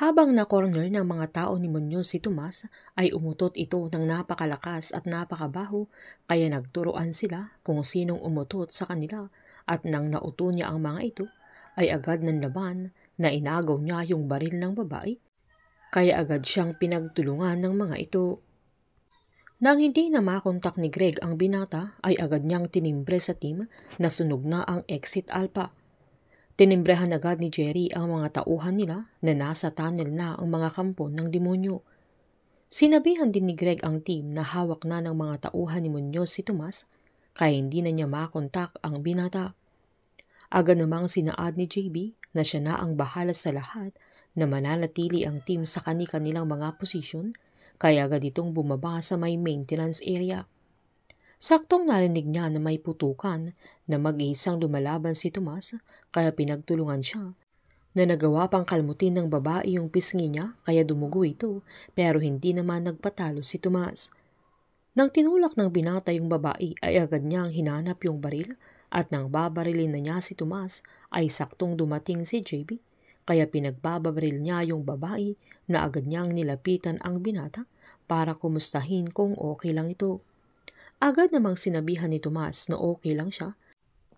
Habang na-corner ng mga tao ni Muñoz si Tomas, ay umutot ito ng napakalakas at napakabaho kaya nagturuan sila kung sinong umutot sa kanila at nang nauto niya ang mga ito, ay agad ng laban na inagaw niya yung baril ng babae kaya agad siyang pinagtulungan ng mga ito. Nang hindi na makontak ni Greg ang binata ay agad niyang tinimbre sa team na sunog na ang exit alpha. Tinimbrehan agad ni Jerry ang mga tauhan nila na nasa tunnel na ang mga kampo ng demonyo. Sinabihan din ni Greg ang team na hawak na ng mga tauhan ni Muñoz si Tomas kaya hindi na niya makontak ang binata. Agad namang sinaad ni JB na siya na ang bahala sa lahat na mananatili ang team sa kani-kanilang mga posisyon kaya agad itong bumaba sa may maintenance area. Saktong narinig niya na may putukan na mag-iisang lumalaban si Tomas kaya pinagtulungan siya na nagawa pang kalmutin ng babae yung pisngi niya kaya dumugo ito pero hindi naman nagpatalo si Tomas. Nang tinulak ng binata yung babae ay agad niyang hinanap yung baril at nang babarilin na niya si Tomas ay saktong dumating si JB kaya pinagbabaril niya yung babae na agad niyang nilapitan ang binata para kumustahin kung okay lang ito. Agad namang sinabihan ni Tomas na okay lang siya,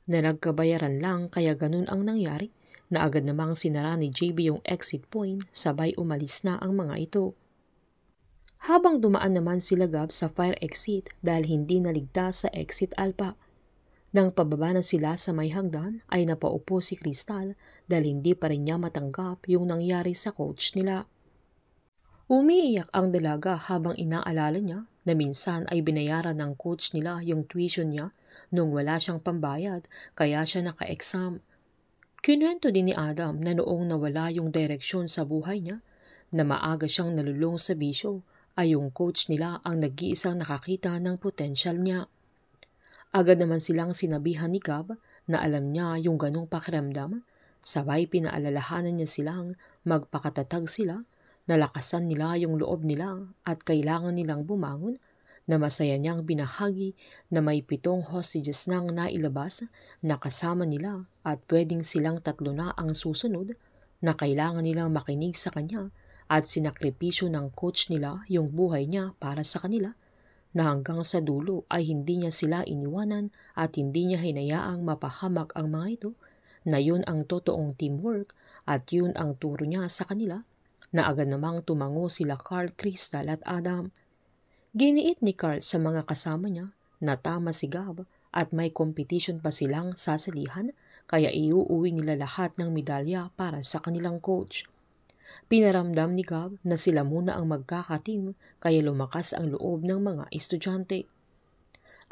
na nagkabayaran lang kaya ganun ang nangyari, na agad namang sinara ni JB yung exit point sabay umalis na ang mga ito. Habang dumaan naman sila Gab sa fire exit dahil hindi naligtas sa exit alpha. Nang pababa na sila sa may hagdan ay napaupo si Crystal dahil hindi pa rin niya matanggap yung nangyari sa coach nila. Umiiyak ang dalaga habang inaalala niya na minsan ay binayaran ng coach nila yung tuition niya nung wala siyang pambayad kaya siya naka-exam. Kinuwento din ni Adam na noong nawala yung direksyon sa buhay niya, na maaga siyang nalulung sa bisyo, ay yung coach nila ang nag-iisang nakakita ng potensyal niya. Agad naman silang sinabihan ni Gab na alam niya yung ganong pakiramdam, sabay pinaalalahanan niya silang magpakatatag sila, nalakasan nila yung loob nila at kailangan nilang bumangon, na masaya niyang binahagi na may 7 hostages nang nailabas na kasama nila at pwedeng silang 3 na ang susunod, na kailangan nilang makinig sa kanya at sinakripisyo ng coach nila yung buhay niya para sa kanila, na hanggang sa dulo ay hindi niya sila iniwanan at hindi niya hinayaang mapahamak ang mga ito, na yun ang totoong teamwork at yun ang turo niya sa kanila, na agad namang tumango sila Carl, Crystal at Adam. Giniit ni Carl sa mga kasama niya na tama si Gab at may competition pa silang sasalihan kaya iuuwi nila lahat ng medalya para sa kanilang coach. Pinaramdam ni Gab na sila muna ang magkakateam kaya lumakas ang loob ng mga estudyante.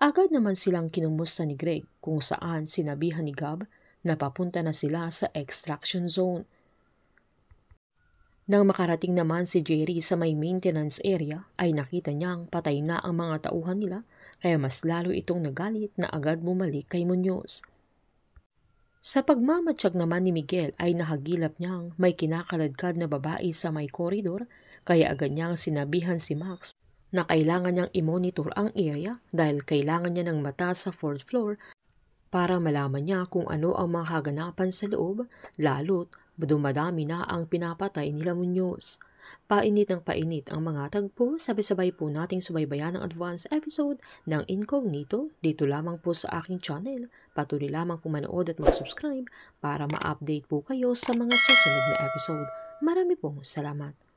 Agad naman silang kinumusta ni Greg kung saan sinabihan ni Gab na papunta na sila sa extraction zone. Nang makarating naman si Jerry sa may maintenance area ay nakita niyang patay na ang mga tauhan nila kaya mas lalo itong nagalit na agad bumalik kay Muñoz. Sa pagmamatsyag naman ni Miguel ay nahagilap niyang may kinakaladkad na babae sa may koridor kaya agad niyang sinabihan si Max na kailangan niyang i-monitor ang area dahil kailangan niya ng mata sa 4th floor para malaman niya kung ano ang mga kaganapan sa loob, lalo't dumadami na ang pinapatay nila Muñoz. Painit ng painit ang mga tagpo, sabay-sabay po nating subaybayan ang advance episode ng Incognito dito lamang po sa aking channel. Patuloy lamang po manood at mag-subscribe para ma-update po kayo sa mga susunod na episode. Marami pong salamat.